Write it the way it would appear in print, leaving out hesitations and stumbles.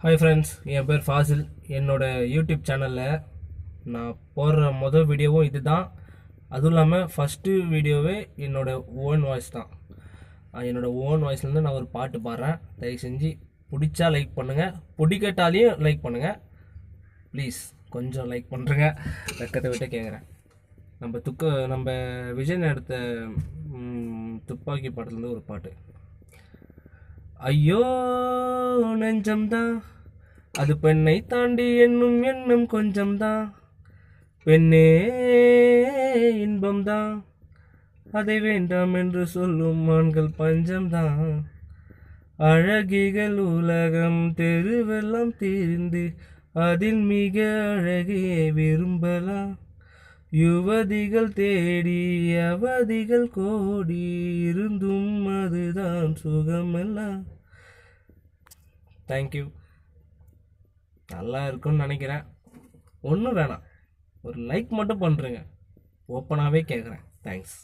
Hi friends, என் பேர் ஃபாசில். என்னோடய YouTube சேனலில் நான் போடுற மொதல் வீடியோவும் இது தான். அதுவும் இல்லாமல் ஃபஸ்ட்டு வீடியோவே என்னோடய ஓன் வாய்ஸ் தான். என்னோடய ஓன் வாய்ஸ்லேருந்து நான் ஒரு பாட்டு பாடுறேன். தயவு செஞ்சு பிடிச்சா லைக் பண்ணுங்கள், பிடிக்கட்டாலையும் லைக் பண்ணுங்கள். ப்ளீஸ் கொஞ்சம் லைக் பண்ணுறேங்க, வெக்கத்தை விட்டு கேட்குறேன். நம்ம விஜய் எடுத்த துப்பாக்கி படத்துலேருந்து ஒரு பாட்டு. ஐயோ நெஞ்சம்தான், அது பெண்ணை தாண்டி என்னும் எண்ணம் கொஞ்சம்தான். பெண்ணே இன்பம்தான், அதை வேண்டாம் என்று சொல்லும் ஆண்கள் பஞ்சம்தான். அழகிகள் உலகம் தெருவெல்லாம் தீர்ந்து அதில் மிக அழகியை விரும்பலாம். யுவதிகள் தேடி அவதிகள் கோடி இருந்தும் அதுதான் சுகமெல்லாம். தேங்க்யூ. நல்லா இருக்குன்னு நினைக்கிறேன். ஒன்றும் வேணாம், ஒரு லைக் மட்டும் பண்ணுறேங்க. ஓப்பனாகவே கேட்குறேன். தேங்க்ஸ்.